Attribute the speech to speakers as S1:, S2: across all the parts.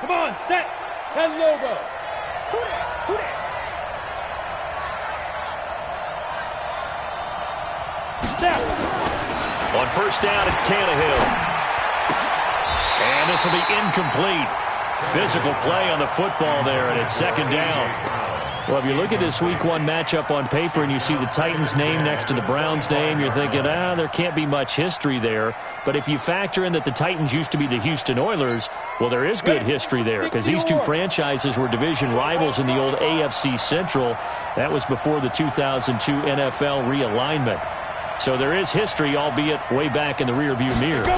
S1: Come on, set. 10 logo.
S2: Who that? Who that?
S1: Snap.
S3: On first down, it's Tannehill. And this will be incomplete. Physical play on the football there, and it's second down. Well, if you look at this Week 1 matchup on paper and you see the Titans' name next to the Browns' name, you're thinking, there can't be much history there. But if you factor in that the Titans used to be the Houston Oilers, well, there is good history there because these two franchises were division rivals in the old AFC Central. That was before the 2002 NFL realignment. So there is history, albeit way back in the rearview mirror.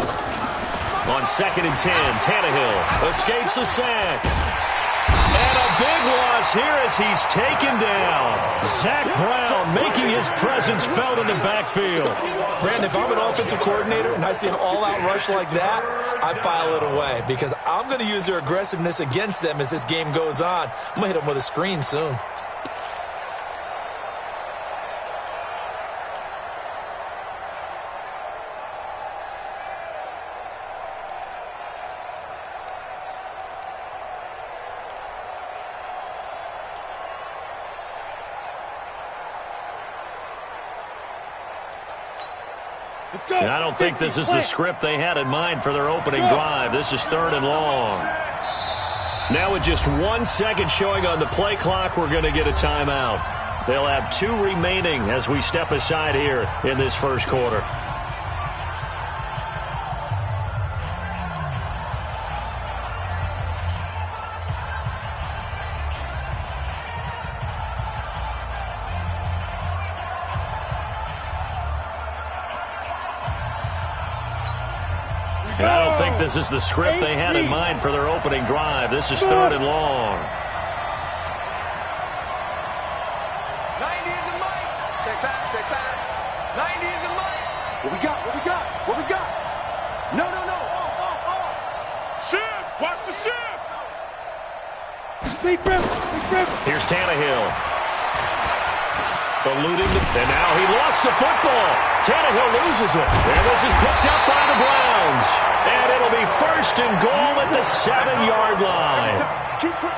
S3: On 2nd and 10, Tannehill escapes the sack. And a big loss here as he's taken down. Zach Brown making his presence felt in the backfield.
S2: Brandon, if I'm an offensive coordinator and I see an all-out rush like that, I file it away because I'm going to use their aggressiveness against them as this game goes on. I'm going to hit them with a screen soon.
S3: And I don't think this is the script they had in mind for their opening drive. This is 3rd and long. Now with just 1 second showing on the play clock, we're going to get a timeout. They'll have 2 remaining as we step aside here in this first quarter. And I don't think this is the script they had in mind for their opening drive. This is 3rd and long.
S4: 90 is the mic. Check back, check back. 90 is the mic. What we got? What we got? What we got? No, no, no. Shift. Watch the shift.
S1: Big rip. Big rip.
S3: Here's Tannehill. Eluding, and now he lost the football. Tannehill loses it. And this is picked up by the Browns. And it'll be 1st and goal at the 7-yard line.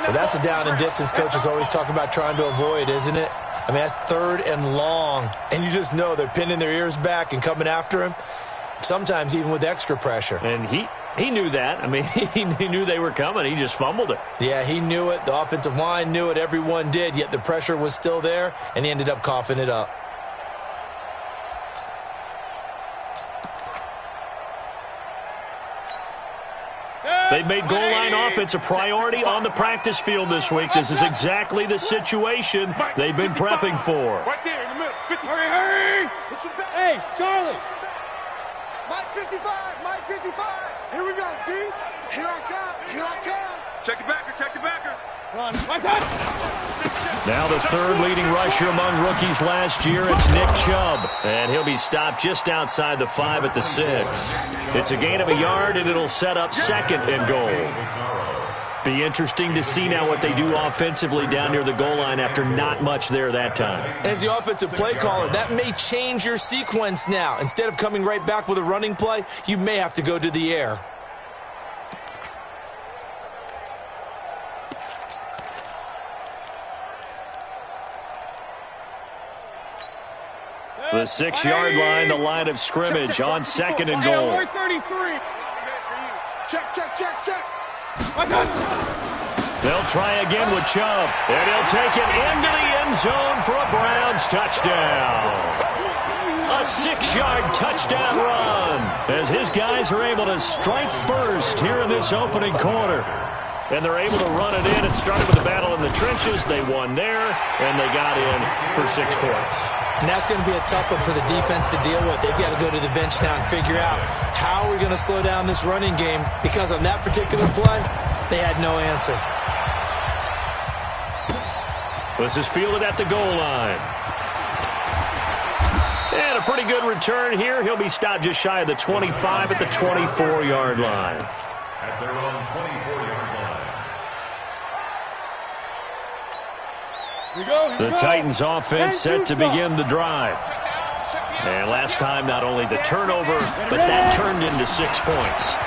S2: Well, that's a down and distance coaches always talk about trying to avoid, isn't it? I mean, that's 3rd and long. And you just know they're pinning their ears back and coming after him, sometimes even with extra pressure.
S3: And he knew that. I mean, he knew they were coming. He just fumbled it.
S2: Yeah, he knew it. The offensive line knew it. Everyone did, yet the pressure was still there, and he ended up coughing it up.
S3: They've made goal line offense a priority on the practice field this week. This is exactly the situation they've been prepping for.
S4: Right there in the middle. 50.
S1: Hurry, hurry. Hey, Charlie.
S4: Mike 55. Mike 55. Here we go, D. Here I come. Here I come. Check the backer. Check the backer.
S1: Run. My touch.
S3: Now the 3rd leading rusher among rookies last year, it's Nick Chubb. And he'll be stopped just outside the 5 at the 6. It's a gain of a yard, and it'll set up 2nd and goal. Be interesting to see now what they do offensively down near the goal line after not much there that time.
S2: As the offensive play caller, that may change your sequence now. Instead of coming right back with a running play, you may have to go to the air.
S3: The 6-yard line, the line of scrimmage on 2nd and goal.
S1: 33.
S4: Check, check, check, check.
S3: They'll try again with Chubb, and he'll take it into the end zone for a Browns touchdown. A 6-yard touchdown run as his guys are able to strike first here in this opening quarter. And they're able to run it in. It started with a battle in the trenches. They won there, and they got in for 6 points.
S2: And that's going to be a tough one for the defense to deal with. They've got to go to the bench now and figure out how we're going to slow down this running game, because on that particular play, they had no answer.
S3: This is fielded at the goal line. And a pretty good return here. He'll be stopped just shy of the 25 at the 24-yard line.
S5: At their own 24-yard line.
S3: The Titans offense set to begin the drive. And last time, not only the turnover, but that turned into 6 points.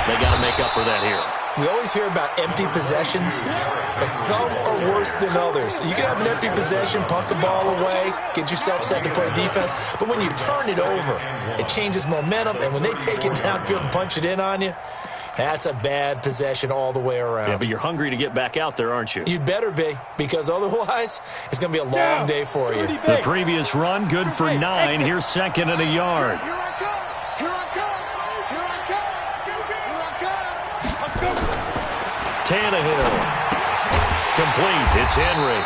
S3: They got to make up for that here.
S2: We always hear about empty possessions, but some are worse than others. You can have an empty possession, punt the ball away, get yourself set to play defense, but when you turn it over, it changes momentum, and when they take it downfield and punch it in on you, that's a bad possession all the way around.
S3: Yeah, but you're hungry to get back out there, aren't you?
S2: You'd better be, because otherwise, it's going to be a long day for you.
S3: The previous run, good for 9. Here's second and a yard. Tannehill. Complete. It's Henry.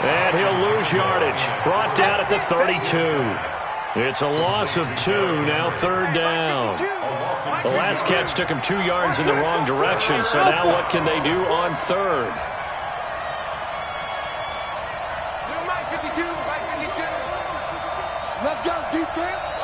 S3: And he'll lose yardage. Brought down at the 32. It's a loss of 2. Now third down. The last catch took him 2 yards in the wrong direction, so now what can they do on third?
S4: Let's go, defense.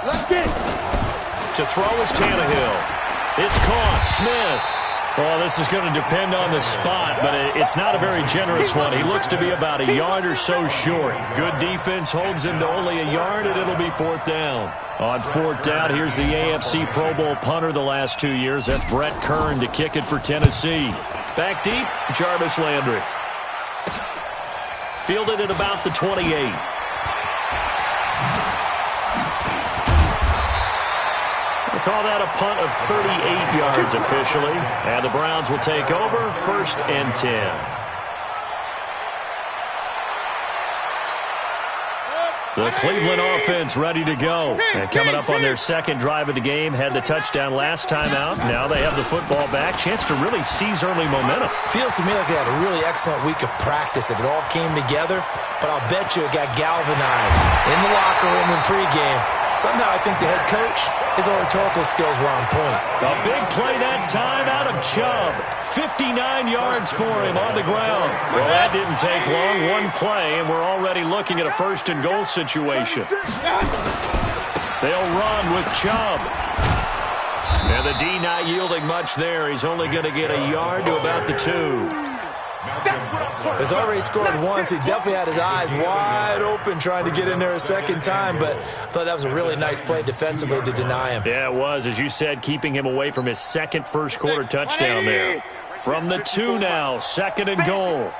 S4: Let's get it.
S3: To throw is Tannehill. It's caught. Smith. Well, this is going to depend on the spot, but it's not a very generous one. He looks to be about a yard or so short. Good defense holds him to only a yard, and it'll be fourth down. On fourth down, here's the AFC Pro Bowl punter the last 2 years. That's Brett Kern to kick it for Tennessee. Back deep, Jarvis Landry. Fielded at about the 28. Call that a punt of 38 yards officially. And the Browns will take over, 1st and 10. The Cleveland offense ready to go. And coming up on their second drive of the game, had the touchdown last time out. Now they have the football back. Chance to really seize early momentum.
S2: Feels to me like they had a really excellent week of practice. It all came together, but I'll bet you it got galvanized in the locker room in pregame. Somehow I think the head coach, his oratorical skills were on point.
S3: A big play that time out of Chubb. 59 yards for him on the ground. Well, that didn't take long. One play, and we're already looking at a 1st and goal situation. They'll run with Chubb. And the D not yielding much there. He's only going to get a yard to about the 2.
S2: He's already scored once. He definitely had his eyes wide open trying to get in there a second time, but I thought that was a really nice play defensively to deny him.
S3: Yeah, it was. As you said, keeping him away from his second first-quarter touchdown there. From the 2 now, 2nd and goal.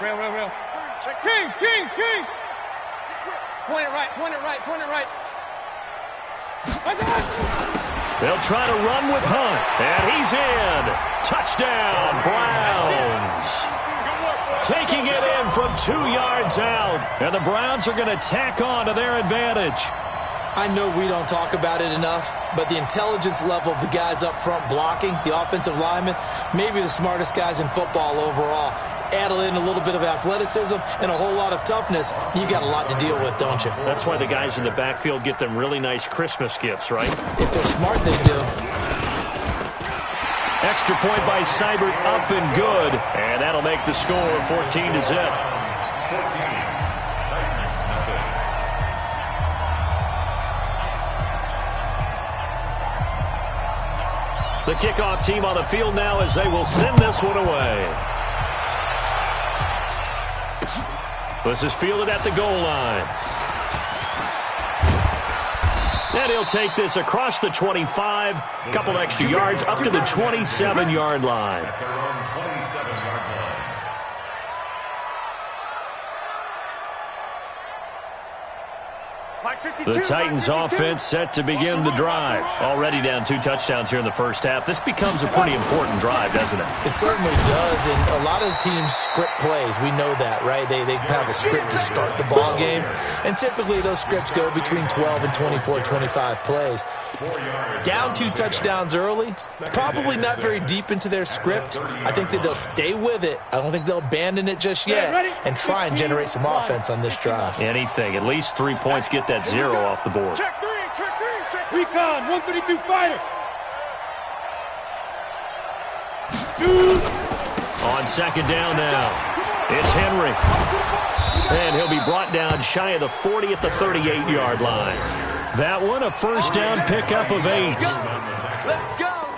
S1: Real. Kings. Point it right.
S3: They'll try to run with Hunt, and he's in. Touchdown, Browns. Taking it in from 2 yards out, and the Browns are going to tack on to their advantage.
S2: I know we don't talk about it enough, but the intelligence level of the guys up front blocking, the offensive linemen, maybe the smartest guys in football overall. Add in a little bit of athleticism and a whole lot of toughness, you got a lot to deal with, don't you?
S3: That's why the guys in the backfield get them really nice Christmas gifts, right?
S2: If they're smart, they do.
S3: Extra point by Seibert, up and good. And that'll make the score 14-0. The kickoff team on the field now as they will send this one away. This is fielded at the goal line. And he'll take this across the 25, a couple extra yards, up to the 27-yard line.
S5: At their own 27-yard line.
S3: The Titans offense set to begin the drive. Already down 2 touchdowns here in the first half. This becomes a pretty important drive, doesn't it?
S2: It certainly does, and a lot of teams script plays. We know that, right? They have a script to start the ball game, and typically those scripts go between 12 and 24, 25 plays. Down 2 touchdowns early, probably not very deep into their script. I think that they'll stay with it. I don't think they'll abandon it just yet and try and generate some offense on this drive.
S3: Anything. At least 3 points, get that 0 off the board.
S4: Check three.
S1: Recon, 132 fighter. Shoot.
S3: On second down now, it's Henry. And he'll be brought down shy of the 40 at the 38-yard line. That one, a first down pickup of 8.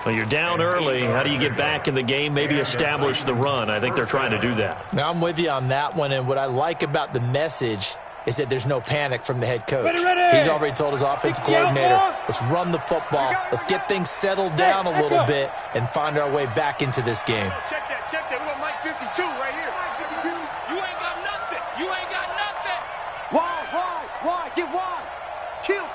S3: Well, you're down early. How do you get back in the game? Maybe establish the run. I think they're trying to do that.
S2: Now, I'm with you on that one, and what I like about the message is that there's no panic from the head coach.
S1: Ready.
S2: He's already told his offensive coordinator, let's run the football. Let's get things settled down a little bit and find our way back into this game.
S4: Check that. We got Mike 52 right here.
S1: You ain't got nothing. You ain't got nothing.
S4: Wide. Get wide. Kill.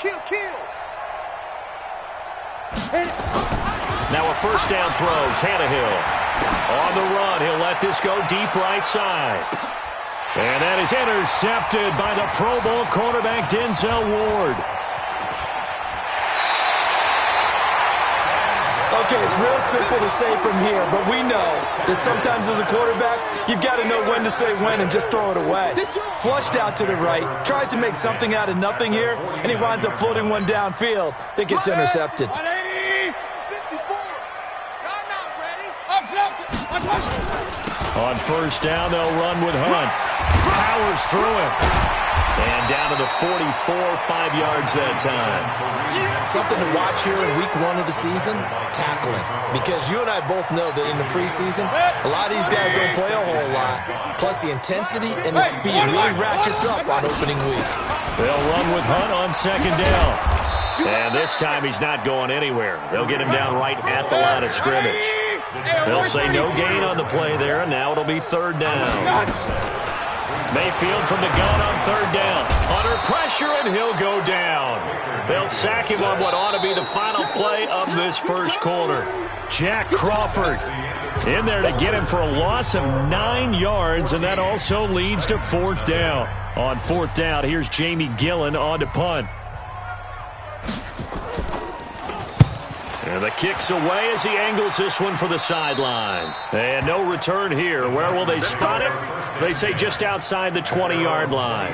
S3: Now a first down throw, Tannehill. On the run, he'll let this go deep right side. And that is intercepted by the Pro Bowl quarterback Denzel Ward.
S2: Okay, it's real simple to say from here, but we know that sometimes as a quarterback, you've got to know when to say when and just throw it away. Flushed out to the right, tries to make something out of nothing here, and he winds up floating one downfield that gets intercepted.
S1: 180. 54. I'm not ready.
S3: On first down, they'll run with Hunt. Powers through him. And down to the 44, 5 yards that time.
S2: Something to watch here in week 1 of the season, tackling. Because you and I both know that in the preseason, a lot of these guys don't play a whole lot. Plus the intensity and the speed really ratchets up on opening week.
S3: They'll run with Hunt on second down. And this time he's not going anywhere. They'll get him down right at the line of scrimmage. They'll say no gain on the play there, and now it'll be third down. Mayfield from the gun on third down. Under pressure, and he'll go down. They'll sack him on what ought to be the final play of this first quarter. Jack Crawford in there to get him for a loss of 9 yards, and that also leads to fourth down. On fourth down, here's Jamie Gillen on to punt. And the kick's away as he angles this one for the sideline. And no return here. Where will they spot it? They say just outside the 20-yard line.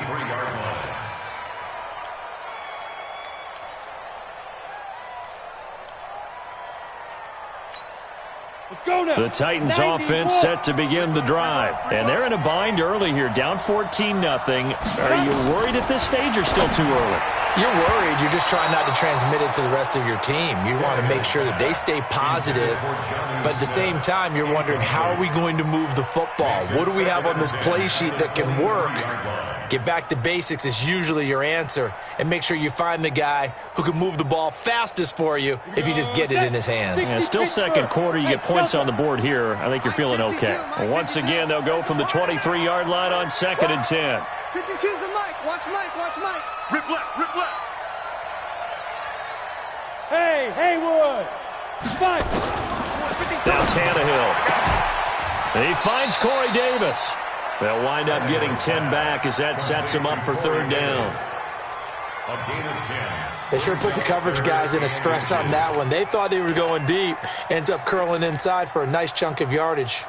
S1: Let's go now.
S3: The Titans offense set to begin the drive. And they're in a bind early here, down 14-0. Are you worried at this stage or still too early?
S2: You're worried. You're just trying not to transmit it to the rest of your team. You want to make sure that they stay positive, but at the same time, you're wondering, how are we going to move the football? What do we have on this play sheet that can work? Get back to basics is usually your answer, and make sure you find the guy who can move the ball fastest for you if you just get it in his hands.
S3: Yeah, still second quarter. You get points on the board here. I think you're feeling okay. Well, once again, they'll go from the 23-yard line on 2nd and 10.
S4: 52's the Mike. Watch Mike. Rip left.
S1: Hey, Haywood. Fight.
S3: Now Tannehill. He finds Corey Davis. They'll wind up getting 10 back as that sets him up for third down.
S5: A gain of 10.
S2: They sure put the coverage guys in a stress on that one. They thought they were going deep. Ends up curling inside for a nice chunk of yardage.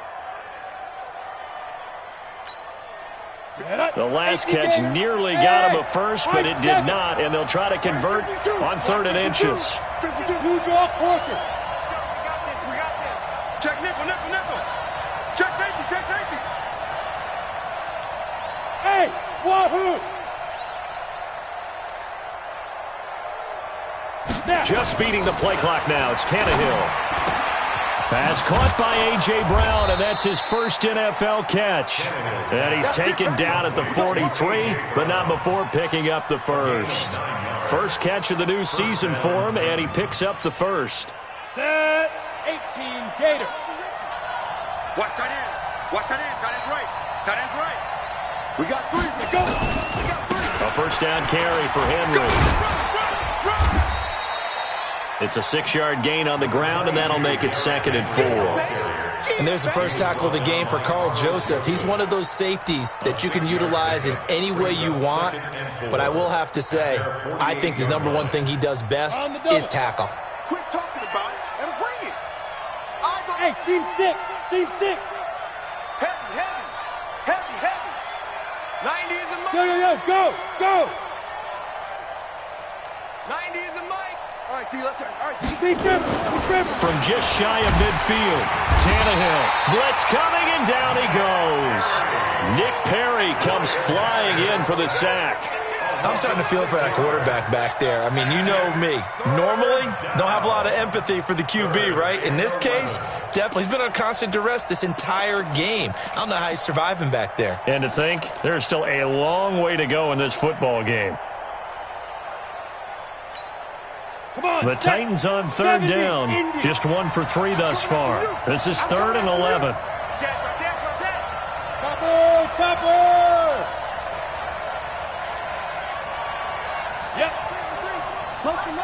S3: The last catch nearly got him a first, but it did not, and they'll try to convert on 3rd and inches.
S1: Two draw quarters.
S4: We got this. Check nickel. Check safety.
S1: Hey, wahoo!
S3: Just beating the play clock now. It's Tannehill. Pass caught by A.J. Brown, and that's his first NFL catch. And he's taken down at the 43, but not before picking up the first. First catch of the new season for him, and he picks up the first.
S1: Set 18 Gator.
S4: Watch tight end. Tight end's right. We got 3. Let's go.
S3: A first down carry for Henry. It's a 6-yard gain on the ground, and that'll make it 2nd and 4.
S2: And there's the first tackle of the game for Carl Joseph. He's one of those safeties that you can utilize in any way you want. But I will have to say, I think the number one thing he does best is tackle.
S4: Quit talking about it and bring it.
S1: Hey, seam 6.
S4: Heavy. 90 is a Mike.
S1: Go.
S4: 90 is a Mike. All right, T, let's turn. All right, T.
S3: From just shy of midfield, Tannehill. Blitz coming, and down he goes. Nick Perry comes flying in for the sack.
S2: I'm starting to feel for that quarterback back there. I mean, you know me. Normally, don't have a lot of empathy for the QB, right? In this case, definitely. He's been under constant duress this entire game. I don't know how he's surviving back there.
S3: And to think, there's still a long way to go in this football game. The Titans on third down. Just 1 for 3 thus far. This is 3rd and 11.
S1: Topper! Yep. Motion.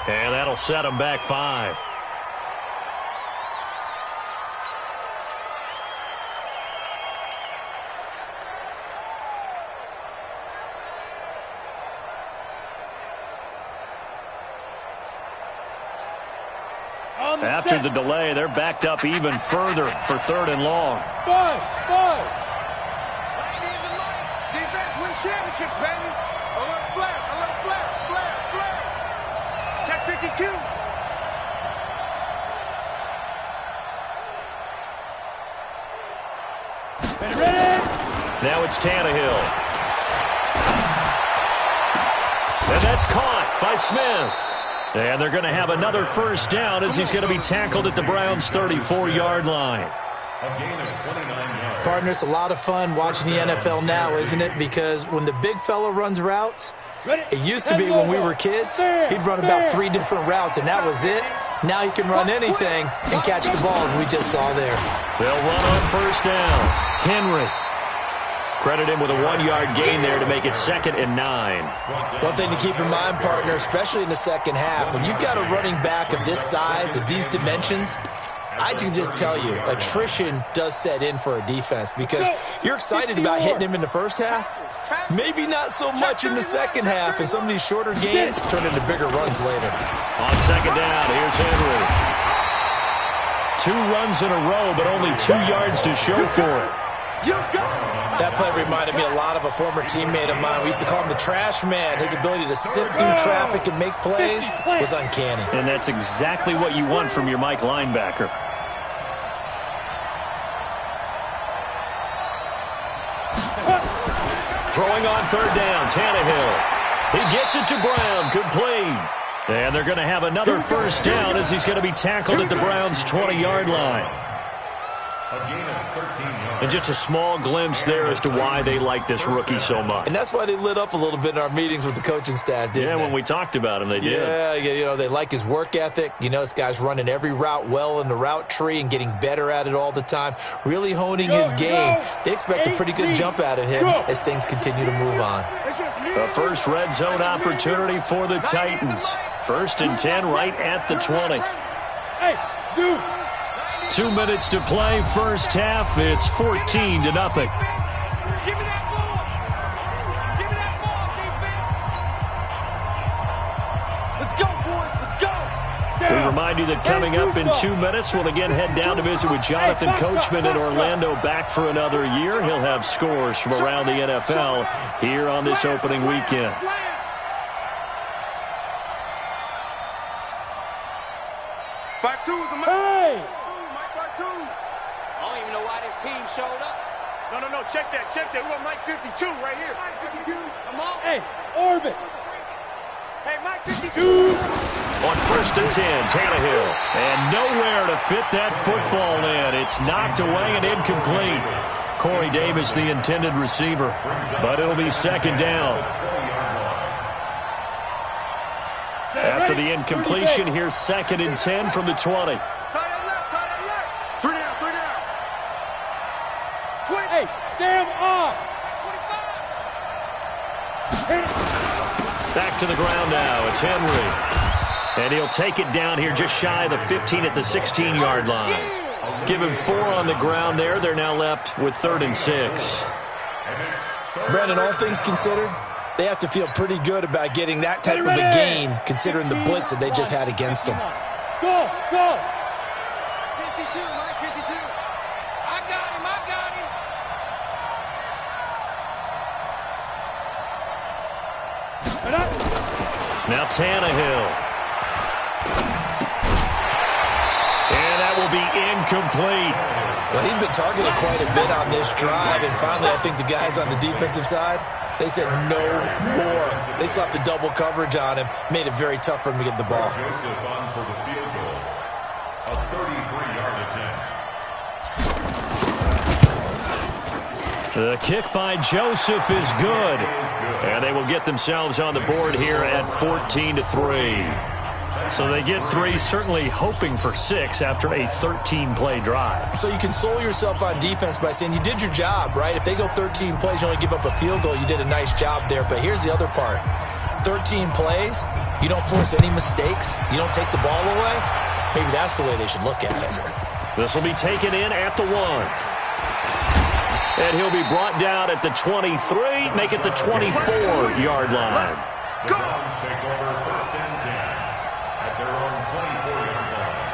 S3: And that'll set him back 5. After the delay, they're backed up even further for 3rd and long.
S1: Five.
S4: Defense wins championships, baby. A little flare. Check 52.
S1: Ready?
S3: Now it's Tannehill. And that's caught by Smith. And they're going to have another first down as he's going to be tackled at the Browns' 34-yard line.
S5: A gain of 29 yards.
S2: Partner, it's a lot of fun watching the NFL now, isn't it? Because when the big fella runs routes, it used to be when we were kids, he'd run about 3 different routes, and that was it. Now he can run anything and catch the balls we just saw there.
S3: They'll run on first down. Henry. Credit him with a 1-yard gain there to make it 2nd and 9.
S2: One thing to keep in mind, partner, especially in the second half, when you've got a running back of this size, of these dimensions, I can just tell you, attrition does set in for a defense because you're excited about hitting him in the first half. Maybe not so much in the second half, and some of these shorter gains turn into bigger runs later.
S3: On second down, here's Henry. 2 runs in a row, but only 2 yards to show for it.
S2: That play reminded me a lot of a former teammate of mine. We used to call him the trash man. His ability to sit through traffic and make plays was uncanny.
S3: And that's exactly what you want from your Mike linebacker. Throwing on third down, Tannehill. He gets it to Brown, complete. And they're going to have another first down as he's going to be tackled at the Browns' 20-yard line.
S5: A gain of 13 yards.
S3: And just a small glimpse there as to why they like this rookie so much.
S2: And that's why they lit up a little bit in our meetings with the coaching staff, didn't they?
S3: When we talked about him, they did.
S2: Yeah, you know, they like his work ethic. You know, this guy's running every route well in the route tree and getting better at it all the time, really honing his game. They expect a pretty good jump out of him as things continue to move on.
S3: A first red zone opportunity for the Titans. 1st and 10 right at the 20.
S1: Hey, dude.
S3: 2 minutes to play, first half. It's 14-0.
S1: Give me that ball. Give me that ball, defense. Let's go, boys. Let's go.
S3: We remind you that coming up in 2 minutes, we'll again head down to visit with Jonathan Coachman in Orlando, back for another year. He'll have scores from around the NFL here on this opening weekend.
S1: Hey!
S4: I don't even know why this team showed up. No, check that. We got Mike 52 right here. Mike 52. Come on.
S1: Hey, Orbit.
S4: Hey, Mike 52.
S3: On 1st and 10, Tannehill. And nowhere to fit that football in. It's knocked away and incomplete. Corey Davis, the intended receiver. But it'll be 2nd down. After the incompletion, here's 2nd and 10 from the 20.
S1: Hey, Sam off.
S3: Back to the ground now. It's Henry. And he'll take it down here just shy of the 15 at the 16-yard line. Give him 4 on the ground there. They're now left with 3rd and 6.
S2: Brandon, all things considered, they have to feel pretty good about getting that type of a gain, considering the blitz that they just had against them.
S1: Go.
S4: 52, Mike 52.
S1: I got him.
S3: Now Tannehill. And that will be incomplete.
S2: Well, he'd been targeted quite a bit on this drive, and finally I think the guys on the defensive side, they said no more. They slapped the double coverage on him, made it very tough for him to get the ball.
S5: Joseph on for the field goal. A 33-yard attempt.
S3: The kick by Joseph is good. And they will get themselves on the board here at 14-3. So they get 3, certainly hoping for 6 after a 13-play drive.
S2: So you console yourself on defense by saying you did your job, right? If they go 13 plays, you only give up a field goal, you did a nice job there. But here's the other part. 13 plays, you don't force any mistakes, you don't take the ball away. Maybe that's the way they should look at it.
S3: This will be taken in at the 1. And he'll be brought down at the 23, make it the 24-yard line.
S5: The Browns take over 1st and 10 at their own 24-yard line.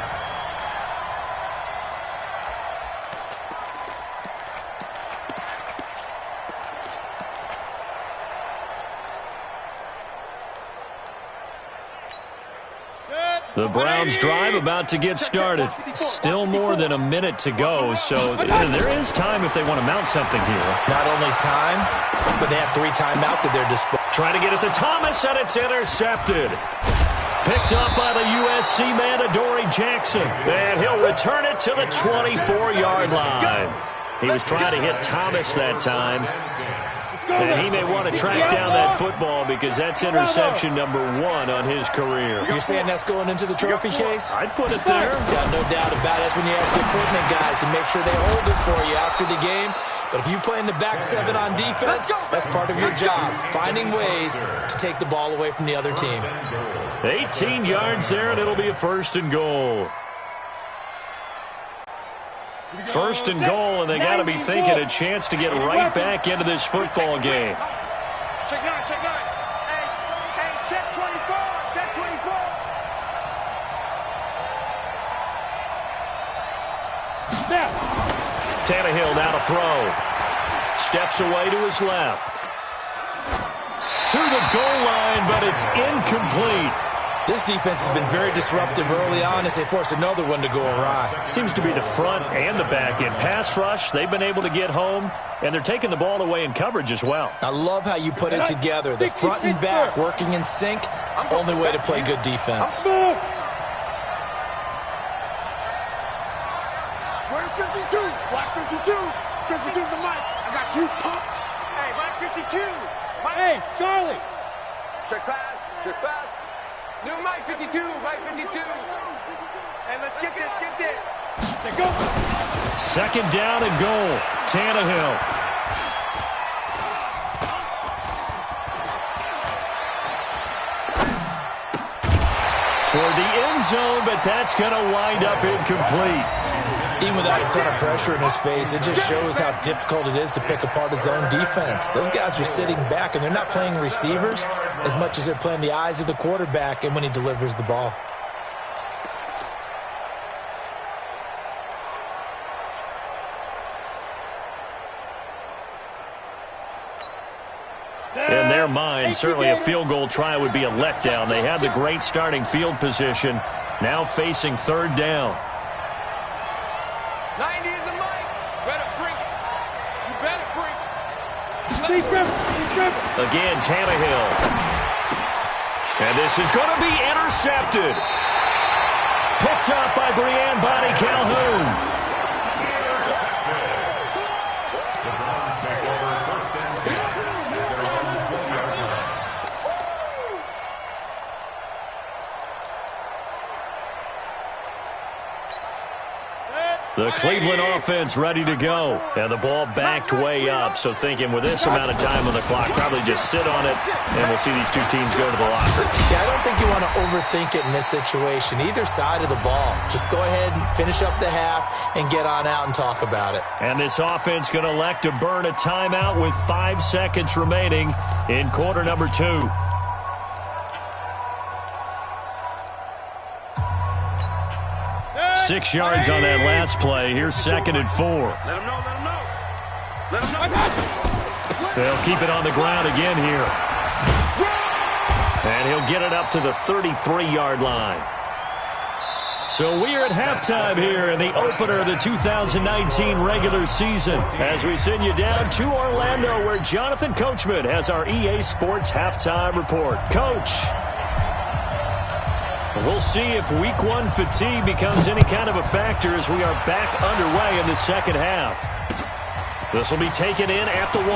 S3: The Browns drive about to get started. Still more than a minute to go, so there is time if they want to mount something here.
S2: Not only time, but they have 3 timeouts at their disposal.
S3: Trying to get it to Thomas, and it's intercepted. Picked up by the USC man, Adoree Jackson. And he'll return it to the 24-yard line. He was trying to hit Thomas that time. And he may want to track down that football because that's interception number 1 on his career.
S2: You're saying that's going into the trophy case?
S3: I'd put it there.
S2: Yeah, no doubt about it. That's when you ask the equipment guys to make sure they hold it for you after the game. But if you play in the back 7 on defense, that's part of your job, finding ways to take the ball away from the other team.
S3: 18 yards there, and it'll be a 1st and goal. 1st and goal, and they got to be thinking a chance to get right back into this football game.
S1: Check 9, check 9. Hey, check 24, check 24. Snap.
S3: Tannehill now to throw. Steps away to his left. To the goal line, but it's incomplete.
S2: This defense has been very disruptive early on as they force another one to go awry.
S3: Seems to be the front and the back. In pass rush, they've been able to get home, and they're taking the ball away in coverage as well.
S2: I love how you put it together. The front and back working in sync, only way to play good defense.
S4: Where's 52? Black 52. 52's the mic. I got you, pump.
S1: Hey, Mike 52. Hey, Charlie.
S4: Check pass. Check pass. New Mike 52. Mike 52. Hey, let's get this. Get this.
S1: Say go.
S3: 2nd down and goal. Tannehill. Toward the end zone, but that's going to wind up incomplete.
S2: Even without a ton of pressure in his face, it just shows how difficult it is to pick apart his own defense. Those guys are sitting back, and they're not playing receivers as much as they're playing the eyes of the quarterback and when he delivers the ball.
S3: In their mind, certainly a field goal try would be a letdown. They had the great starting field position, now facing 3rd down.
S4: 90 is the mic.
S1: Better bring it. You better bring it.
S3: Again, Tannehill. And this is going to be intercepted. Picked up by Brianne Bonnie Calhoun.
S5: The Browns take over 1st and 10 at their own 12-yard line.
S3: The Cleveland offense ready to go. And the ball backed way up. So thinking with this amount of time on the clock, probably just sit on it, and we'll see these two teams go to the lockers.
S2: Yeah, I don't think you want to overthink it in this situation. Either side of the ball. Just go ahead and finish up the half and get on out and talk about it.
S3: And this offense going to elect to burn a timeout with 5 seconds remaining in quarter number 2. Six yards on that last play. Here's 2nd and 4.
S4: Let him know. Let him know. Let him know.
S3: They'll keep it on the ground again here. And he'll get it up to the 33-yard line. So we are at halftime here in the opener of the 2019 regular season as we send you down to Orlando where Jonathan Coachman has our EA Sports halftime report. Coach, we'll see if week one fatigue becomes any kind of a factor as we are back underway in the second half. This will be taken in at the 1.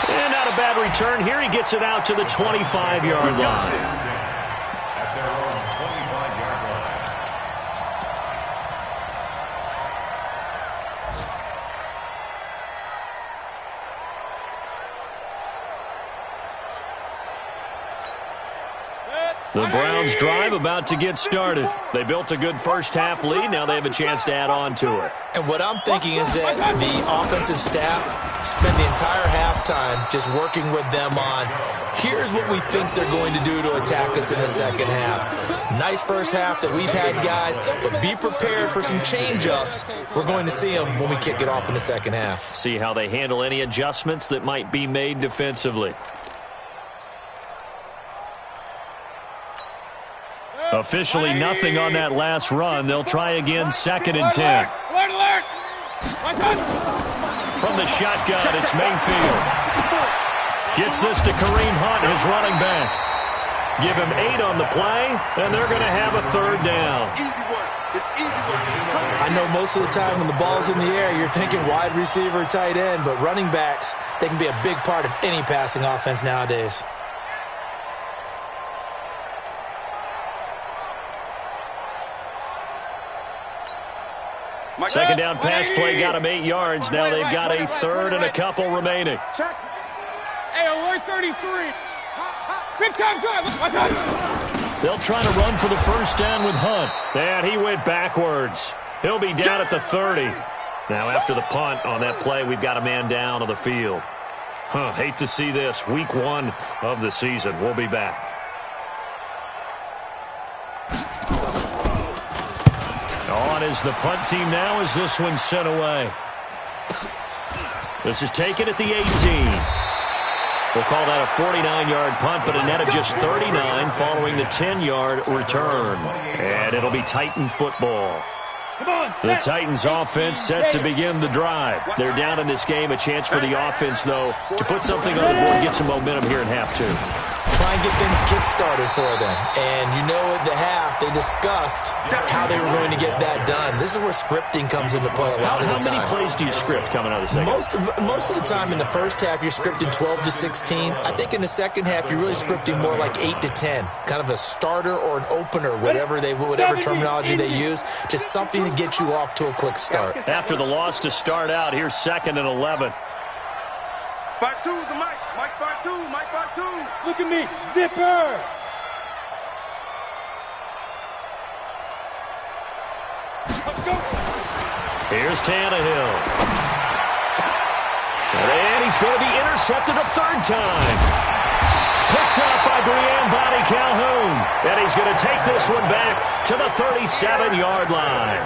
S3: And not a bad return here. He gets it out to the 25-yard line. The Browns drive about to get started. They built a good first-half lead. Now they have a chance to add on to it.
S2: And what I'm thinking is that the offensive staff spent the entire halftime just working with them on, here's what we think they're going to do to attack us in the second half. Nice first half that we've had, guys, but be prepared for some change-ups. We're going to see them when we kick it off in the second half.
S3: See how they handle any adjustments that might be made defensively. Officially nothing on that last run. They'll try again, 2nd and 10.
S1: Alert!
S3: From the shotgun, it's Mayfield. Gets this to Kareem Hunt, his running back. Give him 8 on the play, and they're going to have a 3rd down.
S2: I know most of the time when the ball's in the air, you're thinking wide receiver, tight end, but running backs, they can be a big part of any passing offense nowadays.
S3: Second down pass play got him 8 yards. Now they've got a 3rd and a couple remaining.
S1: Hey, alert 33. Big time drive.
S3: They'll try to run for the first down with Hunt. And he went backwards. He'll be down at the 30. Now after the punt on that play, we've got a man down on the field. Hate to see this. Week 1 of the season. We'll be back. On is the punt team now as this one's sent away. This is taken at the 18. We'll call that a 49-yard punt, but a net of just 39 following the 10-yard return. And it'll be Titan football. The Titans offense set to begin the drive. They're down in this game. A chance for the offense, though, to put something on the board, get some momentum here in half 2.
S2: Try and get things kick-started for them. And you know at the half, they discussed how they were going to get that done. This is where scripting comes into play a lot of the time.
S3: How many plays do you script coming out of the second?
S2: Most of the time in the first half, you're scripting 12 to 16. I think in the second half, you're really scripting more like 8 to 10. Kind of a starter or an opener, whatever terminology they use. Just something to get you off to a quick start.
S3: After the loss to start out, here's 2nd and 11.
S4: 5-2's the Mike. Mike 5-2. Mike 5-2.
S1: Look at me. Zipper. Let's go.
S3: Here's Tannehill. And he's going to be intercepted a 3rd time. Picked up by Brian Bonnie Calhoun. And he's going to take this one back to the 37-yard line.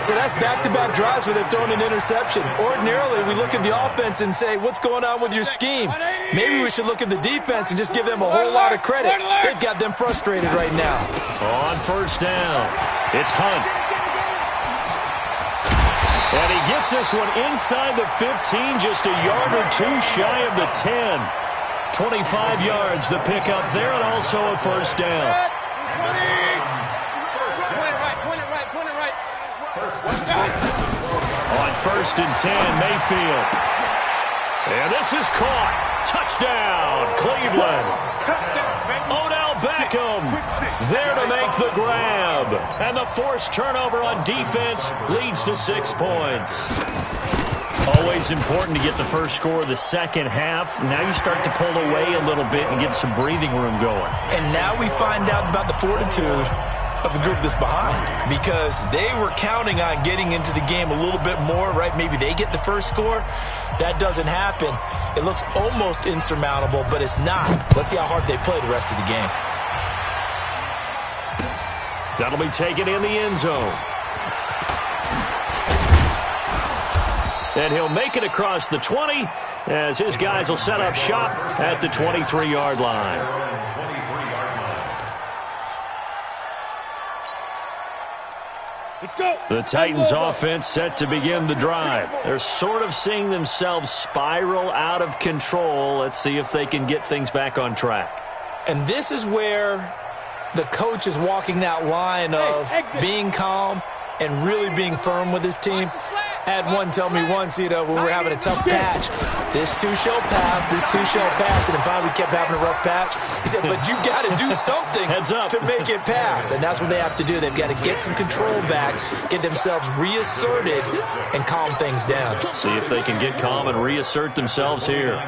S2: So that's back-to-back drives where they've thrown an interception. Ordinarily, we look at the offense and say, what's going on with your scheme? Maybe we should look at the defense and just give them a whole lot of credit. They've got them frustrated right now.
S3: On 1st down, it's Hunt. And he gets this one inside the 15, just a yard or 2 shy of the 10. 25 yards the pickup there, and also a 1st down. On 1st and 10, Mayfield. And this is caught. Touchdown, Cleveland. Odell Beckham there to make the grab. And the forced turnover on defense leads to 6 points. Always important to get the first score of the second half. Now you start to pull away a little bit and get some breathing room going.
S2: And now we find out about the fortitude of the group that's behind, because they were counting on getting into the game a little bit more, right? Maybe they get the first score. That doesn't happen. It looks almost insurmountable, but it's not. Let's see how hard they play the rest of the game.
S3: That'll be taken in the end zone. And he'll make it across the 20 as his guys will set up shop at the 23-yard line.
S1: Let's go.
S3: The Titans offense set to begin the drive. They're sort of seeing themselves spiral out of control. Let's see if they can get things back on track.
S2: And this is where the coach is walking that line of being calm and really being firm with his team. I had one tell me once, when we were having a tough patch, this too shall pass, this too shall pass, and finally we kept having a rough patch. He said, but you got to do something to make it pass, and that's what they have to do. They've got to get some control back, get themselves reasserted, and calm things down.
S3: See if they can get calm and reassert themselves here.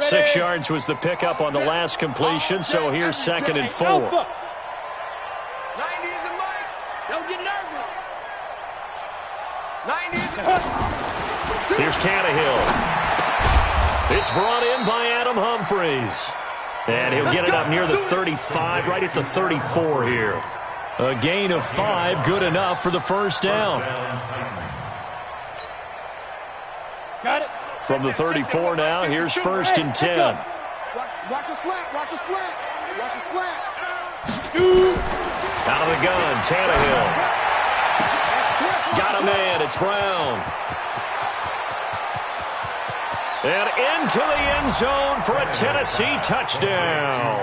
S3: 6 yards was the pickup on the last completion, so here's 2nd and 4.
S1: 90 is the mic. Don't get nervous. 90 is the
S3: Here's Tannehill. It's brought in by Adam Humphries. And he'll get it up near the 35, right at the 34 here. A gain of 5, good enough for the first down.
S1: Got it.
S3: From the 34 now, here's 1st and 10.
S4: Watch a slant. Watch a slant. Watch a slant.
S3: Out of the gun, Tannehill. Got a man, it's Brown. And into the end zone for a Tennessee touchdown.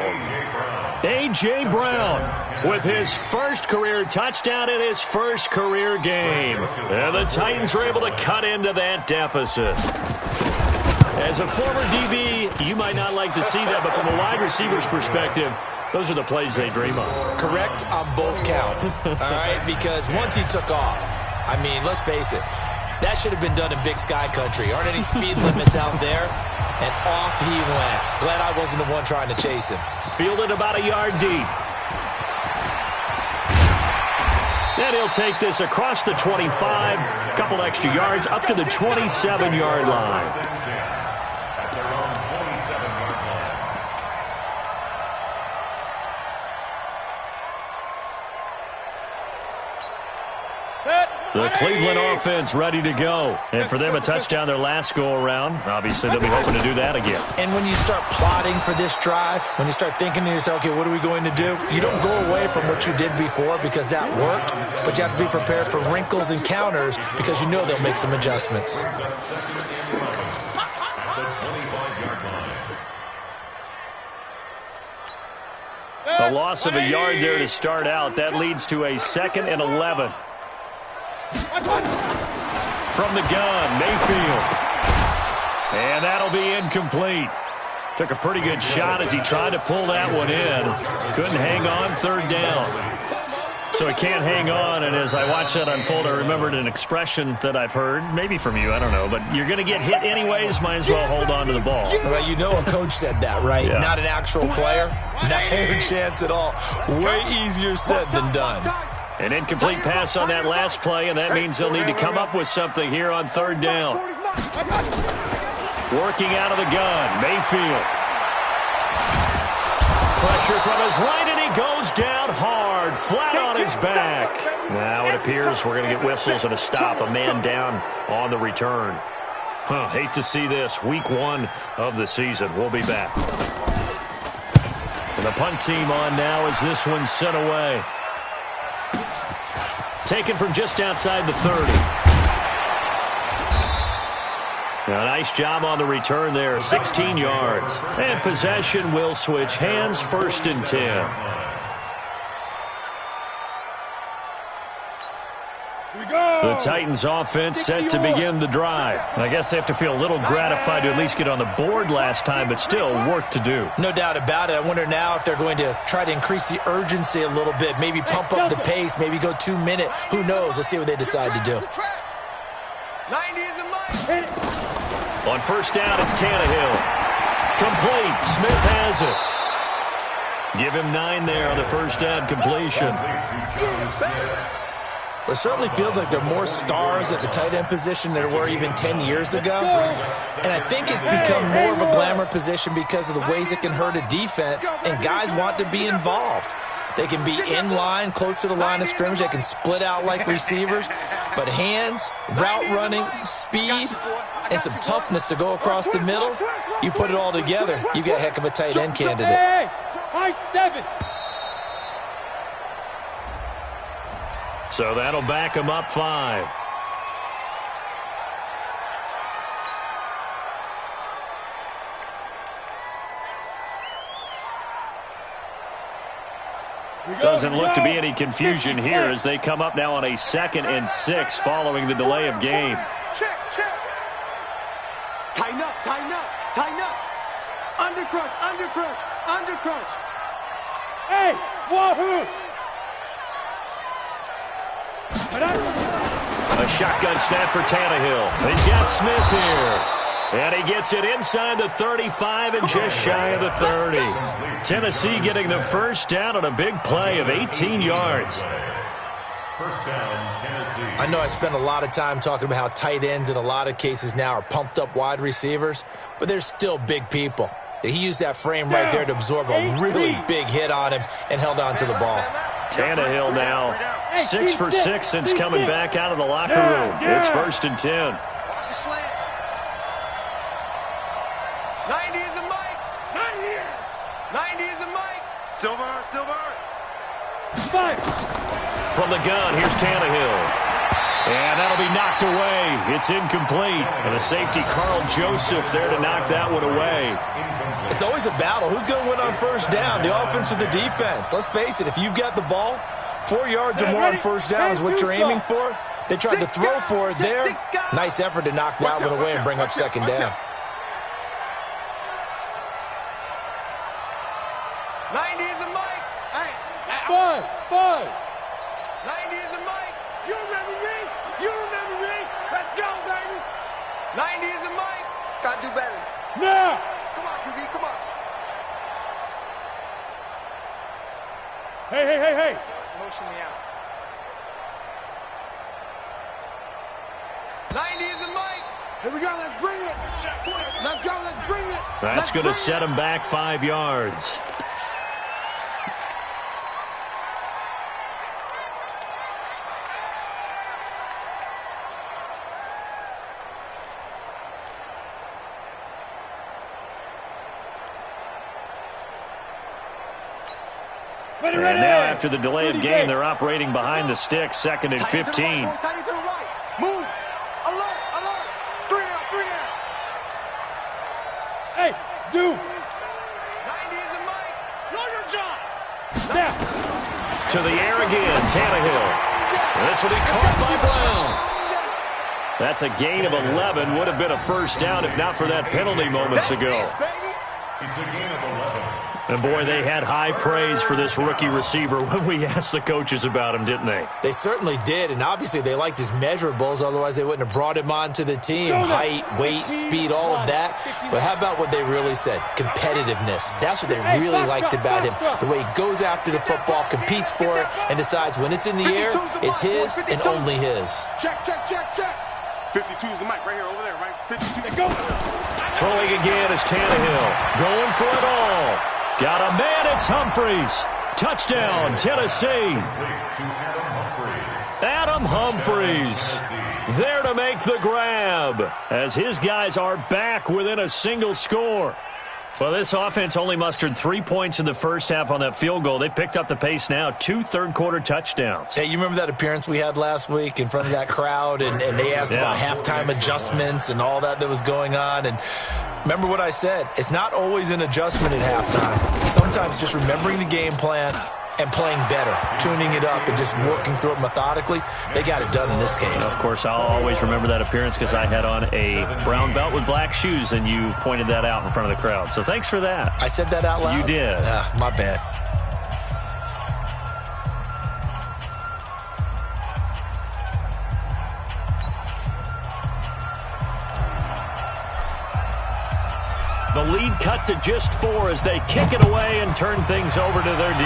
S3: A.J. Brown with his first career touchdown in his first career game. And the Titans were able to cut into that deficit. As a former DB, you might not like to see that, but from a wide receiver's perspective, those are the plays they dream of.
S2: Correct on both counts, all right? Because once he took off, I mean, let's face it, that should have been done in Big Sky Country. Aren't any speed limits out there? And off he went. Glad I wasn't the one trying to chase him.
S3: Fielded about a yard deep. Then he'll take this across the 25, a couple extra yards, up to the 27-yard line.
S5: At their own 27-yard line.
S3: The Cleveland offense ready to go. And for them, a touchdown their last go-around. Obviously, they'll be hoping to do that again.
S2: And when you start plotting for this drive, when you start thinking to yourself, okay, what are we going to do? You don't go away from what you did before because that worked, but you have to be prepared for wrinkles and counters because you know they'll make some adjustments.
S5: At the 25-yard line.
S3: A loss of a yard there to start out. That leads to a 2nd and 11. From the gun, Mayfield. And that'll be incomplete. Took a pretty good shot as he tried to pull that one in. Couldn't hang on, 3rd down. So he can't hang on, and as I watched that unfold, I remembered an expression that I've heard, maybe from you, I don't know, but you're going to get hit anyways, might as well hold on to the ball.
S2: Well, you know a coach said that, right?
S3: Yeah.
S2: Not an actual player. Not a chance at all. Way easier said than done.
S3: An incomplete pass on that last play, and that means they'll need to come up with something here on 3rd down. Working out of the gun, Mayfield. Pressure from his right, and he goes down hard, flat on his back. Now it appears we're going to get whistles and a stop, a man down on the return. Hate to see this. Week 1 of the season. We'll be back. And the punt team on now as this one's sent away. Taken from just outside the 30. Now, nice job on the return there, 16 yards. And possession will switch hands, 1st and 10. The Titans offense set to begin the drive. I guess they have to feel a little gratified to at least get on the board last time, but still work to do.
S2: No doubt about it. I wonder now if they're going to try to increase the urgency a little bit, maybe pump up the pace, maybe go 2-minute. Who knows? Let's see what they decide to do.
S4: 90 is the mic.
S3: On 1st down, it's Tannehill. Complete. Smith has it. Give him 9 there on the 1st down completion.
S2: Well, it certainly feels like there are more stars at the tight end position than there were even 10 years ago. And I think it's become more of a glamour position because of the ways it can hurt a defense, and guys want to be involved. They can be in line, close to the line of scrimmage. They can split out like receivers. But hands, route running, speed, and some toughness to go across the middle, you put it all together, you get a heck of a tight end candidate.
S1: High 7.
S3: So that'll back him up 5. Doesn't look to be any confusion here as they come up now on a 2nd and 6 following the delay of game.
S4: Check, check. Tighten up, tighten up, tighten up. Undercrush, undercrush, undercrush.
S1: Hey, wahoo!
S3: A shotgun snap for Tannehill. He's got Smith here. And he gets it inside the 35 and just shy of the 30. Tennessee getting the first down on a big play of 18 yards.
S5: First down, Tennessee.
S2: I know I spent a lot of time talking about how tight ends in a lot of cases now are pumped up wide receivers, but they're still big people. He used that frame right there to absorb a really big hit on him and held on to the ball.
S3: Tannehill now 6 for 6 since coming back out of the locker room. It's 1st and 10.
S4: Watch the slant. 90 is a mic. Not here. 90 is a mic. Silver, silver.
S3: From the gun, here's Tannehill. And that'll be knocked away. It's incomplete. And the safety, Carl Joseph, there to knock that one away.
S2: It's always a battle. Who's going to win on first down, the offense or the defense? Let's face it, if you've got the ball, 4 yards or more on first down is what you're aiming for. They tried to throw for it there. Nice effort to knock that one away and bring up 2nd down.
S4: 90 is a mic. Hey.
S1: 5.
S4: 90 is a mic. You remember me? You remember me? Let's go, baby. 90 is a mic. Gotta do better.
S1: Now.
S4: Come on, QB, come on.
S1: Hey.
S4: Motion me out. 90 is a mic. Here we go, let's bring it. Let's go, let's bring it.
S3: That's going to set him back 5 yards. And now after the delay of game, they're operating behind the sticks, 2nd and 15.
S4: Tight to the right. Move. Alert, alert. 3 out.
S1: Hey, zoom.
S4: 90 is a mic. Know your job.
S1: Now.
S3: To the air again, Tannehill. This will be caught by Brown. That's a gain of 11. Would have been a first down if not for that penalty moments ago.
S5: It's a gain of 11.
S3: And, boy, they had high praise for this rookie receiver when we asked the coaches about him, didn't they?
S2: They certainly did, and obviously they liked his measurables. Otherwise, they wouldn't have brought him onto the team. Height, weight, speed, all of that. But how about what they really said? Competitiveness. That's what they really liked about him. The way he goes after the football, competes for it, and decides when it's in the air, it's his and only his.
S4: Check. 52 is the mic right here, over there, right? 52. Go.
S3: Throwing again is Tannehill. Going for it all. Got a man, it's Humphries. Touchdown, Tennessee. Adam Humphries there to make the grab as his guys are back within a single score. Well, this offense only mustered 3 points in the first half on that field goal. They picked up the pace now, 2 third-quarter touchdowns.
S2: Hey, you remember that appearance we had last week in front of that crowd, and they asked about halftime adjustments and all that was going on, and remember what I said. It's not always an adjustment at halftime. Sometimes just remembering the game plan and playing better, tuning it up and just working through it methodically. They got it done in this case.
S3: Of course, I'll always remember that appearance because I had on a brown belt with black shoes, and you pointed that out in front of the crowd. So thanks for that.
S2: I said that out loud?
S3: You did.
S2: My bad.
S3: The lead cut to just 4 as they kick it away and turn things over to their D.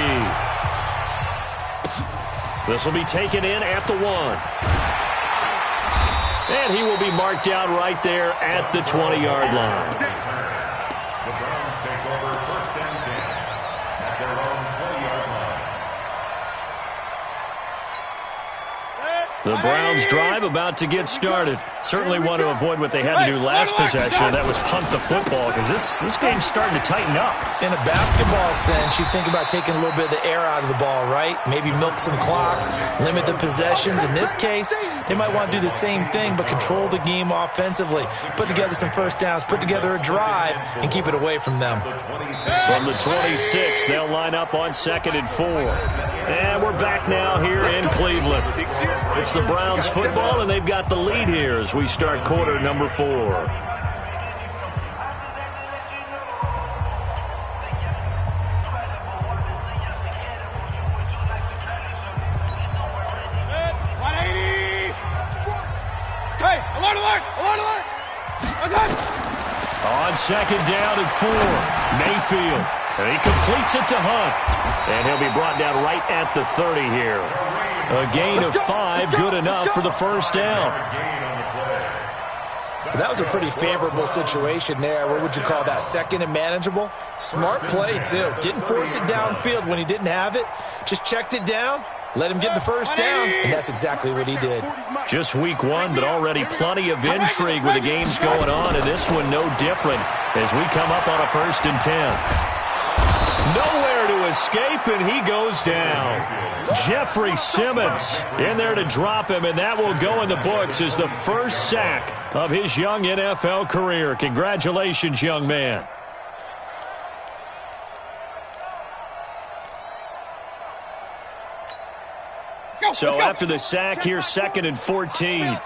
S3: This will be taken in at the 1. And he will be marked down right there at the 20-yard line.
S5: The Browns take over 1st and 10 at their own 20-yard line.
S3: The Browns drive about to get started. Certainly want to avoid what they had to do last possession, and that was punt the football, because this game's starting to tighten up.
S2: In a basketball sense, you think about taking a little bit of the air out of the ball, right? Maybe milk some clock, limit the possessions. In this case, they might want to do the same thing, but control the game offensively. Put together some first downs, put together a drive, and keep it away from them.
S3: From the 26, they'll line up on 2nd and 4. And we're back now here in Cleveland. It's the Browns football, and they've got the lead here as we start quarter number 4.
S1: Hey, alert, alert, alert, alert! Okay.
S3: On 2nd down and 4, Mayfield. And he completes it to Hunt. And he'll be brought down right at the 30 here. A gain of 5, good enough for the first down.
S2: That was a pretty favorable situation there. What would you call that? Second and manageable? Smart play, too. Didn't force it downfield when he didn't have it. Just checked it down, let him get the first down, and that's exactly what he did.
S3: Just week 1, but already plenty of intrigue with the games going on, and this one no different as we come up on a 1st and 10. Nowhere to escape, and he goes down. Jeffrey Simmons in there to drop him, and that will go in the books as the first sack of his young NFL career. Congratulations, young man. So after the sack, here's 2nd and 14.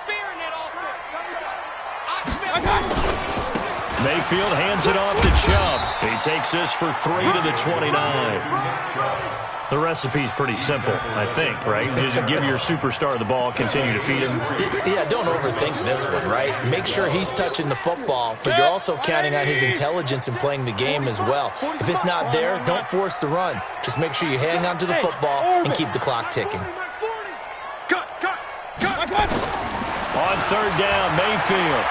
S3: Mayfield hands it off to Chubb. He takes this for 3 to the 29. The recipe's pretty simple, I think, right? Just give your superstar the ball, continue to feed him.
S2: Yeah, don't overthink this one, right? Make sure he's touching the football, but you're also counting on his intelligence in playing the game as well. If it's not there, don't force the run. Just make sure you hang on to the football and keep the clock ticking.
S3: On 3rd down, Mayfield.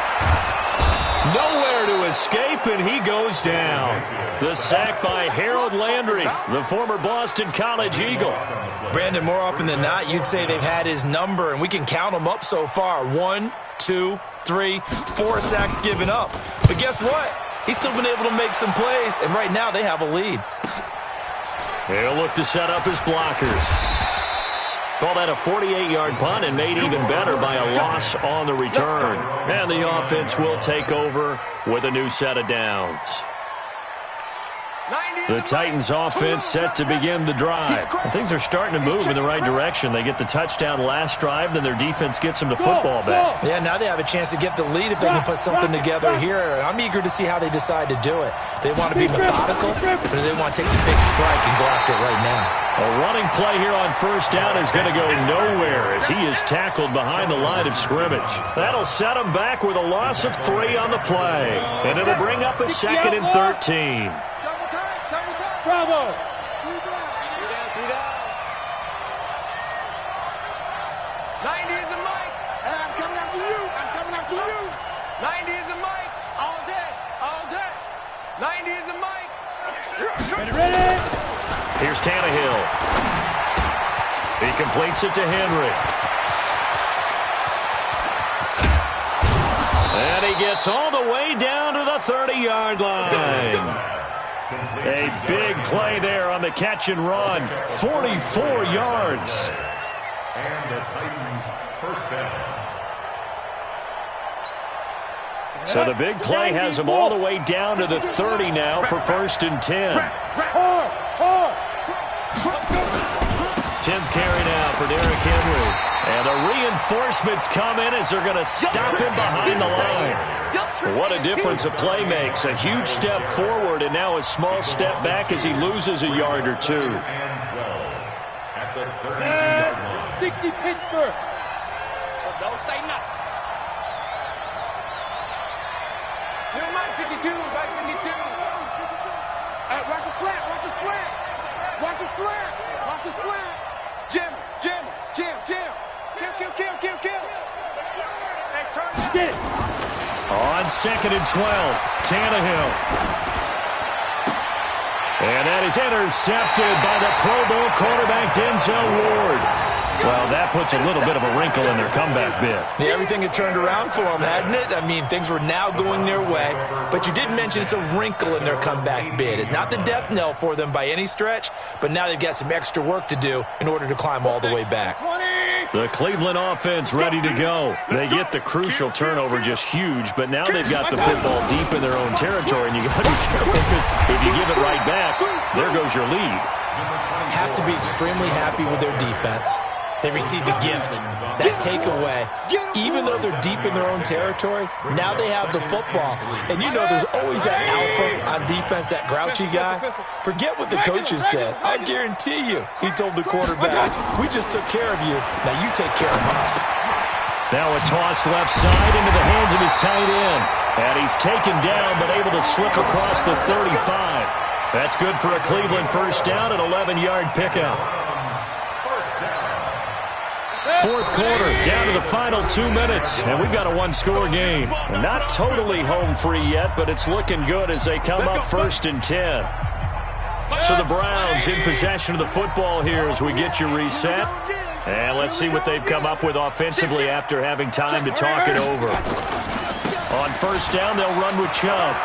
S3: Nowhere to escape, and he goes down. The sack by Harold Landry, the former Boston College Eagle.
S2: Brandon, more often than not, you'd say they've had his number, and we can count them up so far. 1, 2, 3, 4 sacks given up. But guess what? He's still been able to make some plays, and right now they have a lead.
S3: They'll look to set up his blockers. Call that a 48-yard punt and made even better by a loss on the return. And the offense will take over with a new set of downs. The Titans offense set to begin the drive. Things are starting to move in the right direction. They get the touchdown last drive, then their defense gets them the football back.
S2: Yeah, now they have a chance to get the lead if they can put something together here. I'm eager to see how they decide to do it. They want to be methodical, or do they want to take the big strike and go after it right now?
S3: A running play here on 1st down is going to go nowhere as he is tackled behind the line of scrimmage. That'll set him back with a loss of 3 on the play. And it'll bring up a 2nd and 13.
S1: Bravo!
S4: 3 down. 90 is the mic, and I'm coming after you. 90 is the mic, all day. 90 is the mic.
S1: Ready?
S3: Here's Tannehill. He completes it to Henry. And he gets all the way down to the 30-yard line. A big play there on the catch and run. 44 yards.
S5: And the Titans first down.
S3: So the big play has him all the way down to the 30 now for 1st and 10. 10th carry now for Derrick Henry. And the reinforcements come in as they're going to stop him behind the line. What a difference a play makes. A huge step forward and now a small step back as he loses a yard or 2.
S5: At the 32-yard line.
S1: 60 Pittsburgh. So don't say nothing.
S4: Never mind, 52, back 52. Watch the slant. Jim. Kill. Hey, turn down.
S1: Get it.
S3: On 2nd and 12, Tannehill. And that is intercepted by the Pro Bowl quarterback Denzel Ward. Well, that puts a little bit of a wrinkle in their comeback bid.
S2: Yeah, everything had turned around for them, hadn't it? I mean, things were now going their way. But you did mention it's a wrinkle in their comeback bid. It's not the death knell for them by any stretch, but now they've got some extra work to do in order to climb all the way back.
S3: The Cleveland offense ready to go. They get the crucial turnover just huge, but now they've got the football deep in their own territory, and you got to be careful because if you give it right back, there goes your lead.
S2: Have to be extremely happy with their defense. They received the gift, that takeaway. Even though they're deep in their own territory, now they have the football. And you know there's always that alpha on defense, that grouchy guy. Forget what the coaches said. I guarantee you, he told the quarterback, we just took care of you. Now you take care of us.
S3: Now a toss left side into the hands of his tight end. And he's taken down but able to slip across the 35. That's good for a Cleveland first down, an 11-yard pickup. Fourth quarter, down to the final 2 minutes, and we've got a one-score game. Not totally home free yet, but it's looking good as they come up 1st and 10. So the Browns in possession of the football here as we get you reset. And let's see what they've come up with offensively after having time to talk it over. On first down, they'll run with Chubb.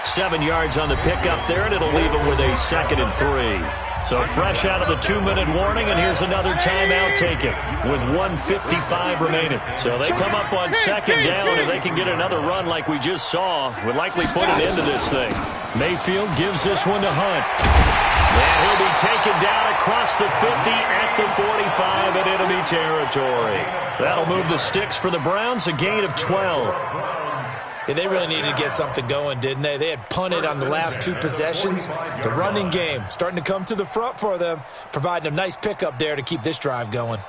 S3: 7 yards on the pickup there, and it'll leave them with a 2nd and 3. So fresh out of the 2-minute warning, and here's another timeout taken with 1:55 remaining. So they come up on 2nd down, and they can get another run like we just saw. Would likely put an end to this thing. Mayfield gives this one to Hunt. And he'll be taken down across the 50 at the 45 in enemy territory. That'll move the sticks for the Browns, a gain of 12.
S2: Yeah, they really needed to get something going, didn't they? They had punted on the last 2 possessions. The running game starting to come to the front for them, providing a nice pickup there to keep this drive going.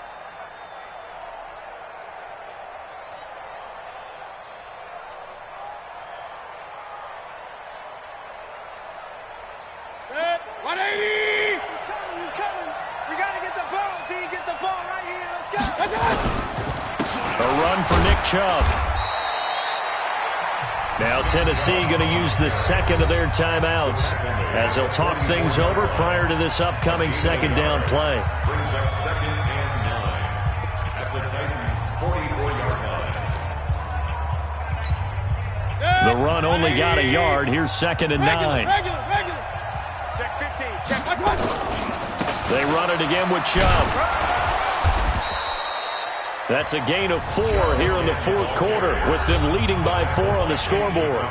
S1: He's coming. We got to get the ball, D. Get the ball right here. Let's go.
S3: A run for Nick Chubb. Now Tennessee going to use the 2nd of their timeouts as they'll talk things over prior to this upcoming 2nd down play.
S5: Brings up 2nd and 9 at the Titans' 44-yard line.
S3: The run only got a yard. Here's 2nd and 9.
S1: Regular. Check 15. Check.
S3: They run it again with Chubb. That's a gain of 4 here in the 4th quarter with them leading by 4 on the scoreboard.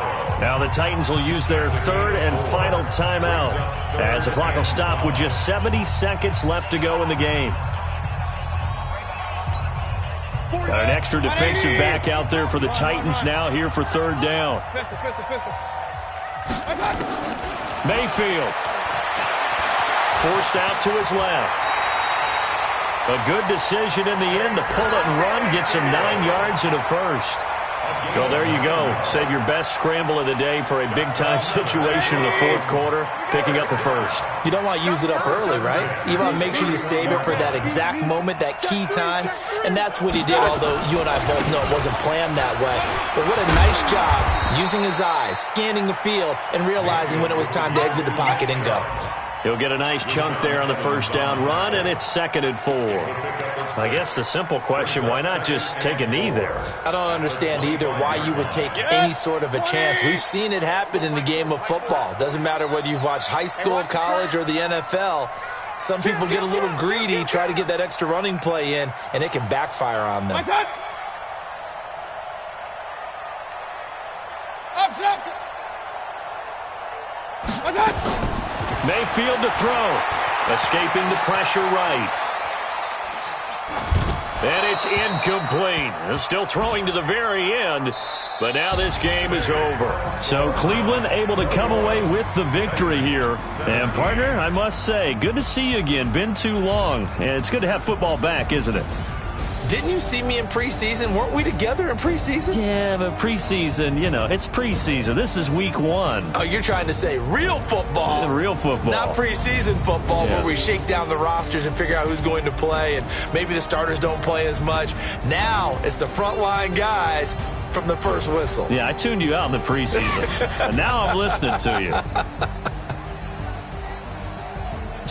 S3: Now the Titans will use their 3rd and final timeout as the clock will stop with just 70 seconds left to go in the game. Got an extra defensive back out there for the Titans now here for 3rd down. Mayfield forced out to his left. A good decision in the end to pull it and run, gets him 9 yards and a first. Well, there you go. Save your best scramble of the day for a big-time situation in the 4th quarter, picking up the first.
S2: You don't want to use it up early, right? You want to make sure you save it for that exact moment, that key time, and that's what he did, although you and I both know it wasn't planned that way. But what a nice job using his eyes, scanning the field, and realizing when it was time to exit the pocket and go.
S3: He'll get a nice chunk there on the first down run, and it's 2nd and 4. I guess the simple question, why not just take a knee there?
S2: I don't understand either why you would take any sort of a chance. We've seen it happen in the game of football. Doesn't matter whether you've watched high school, college, or the NFL. Some people get a little greedy, try to get that extra running play in, and it can backfire on them.
S3: Mayfield to throw. Escaping the pressure right. And it's incomplete. They're still throwing to the very end, but now this game is over. So Cleveland able to come away with the victory here. And partner, I must say, good to see you again. Been too long. And it's good to have football back, isn't it?
S2: Didn't you see me in preseason? Weren't we together in preseason?
S3: Yeah, but preseason, you know, it's preseason. This is week 1.
S2: Oh, you're trying to say real football.
S3: Real football.
S2: Not preseason football where we shake down the rosters and figure out who's going to play, and maybe the starters don't play as much. Now it's the frontline guys from the first whistle.
S3: Yeah, I tuned you out in the preseason. And now I'm listening to you.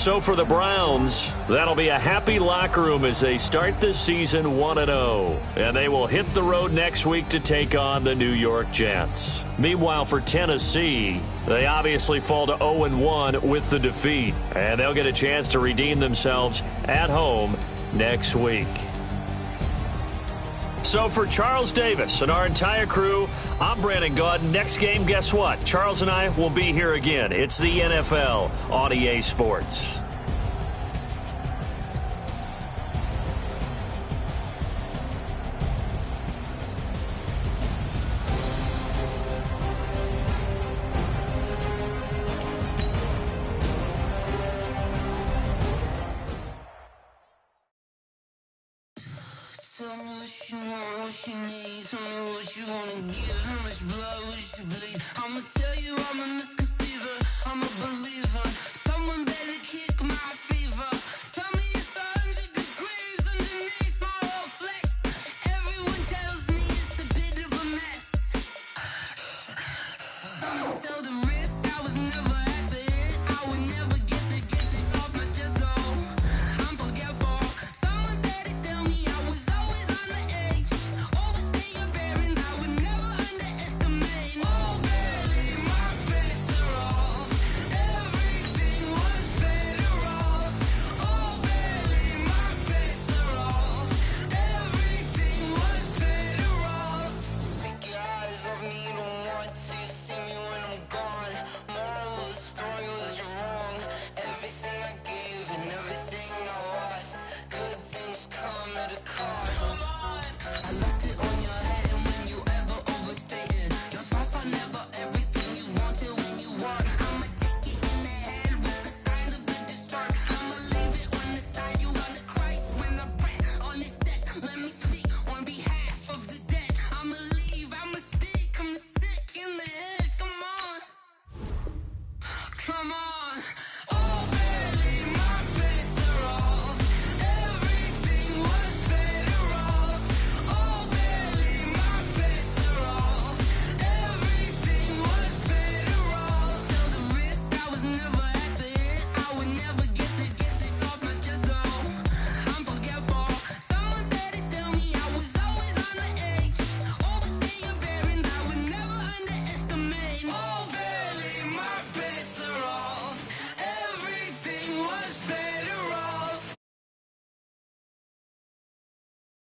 S3: So for the Browns, that'll be a happy locker room as they start this season 1-0. And they will hit the road next week to take on the New York Jets. Meanwhile, for Tennessee, they obviously fall to 0-1 with the defeat. And they'll get a chance to redeem themselves at home next week. So for Charles Davis and our entire crew, I'm Brandon Gaudin. Next game, guess what? Charles and I will be here again. It's the NFL on EA Sports.
S6: Tell me what you want, what you need. Tell me what you wanna give. How much blood would you bleed? I'ma tell you I'm a misconceiver. I'm a believer.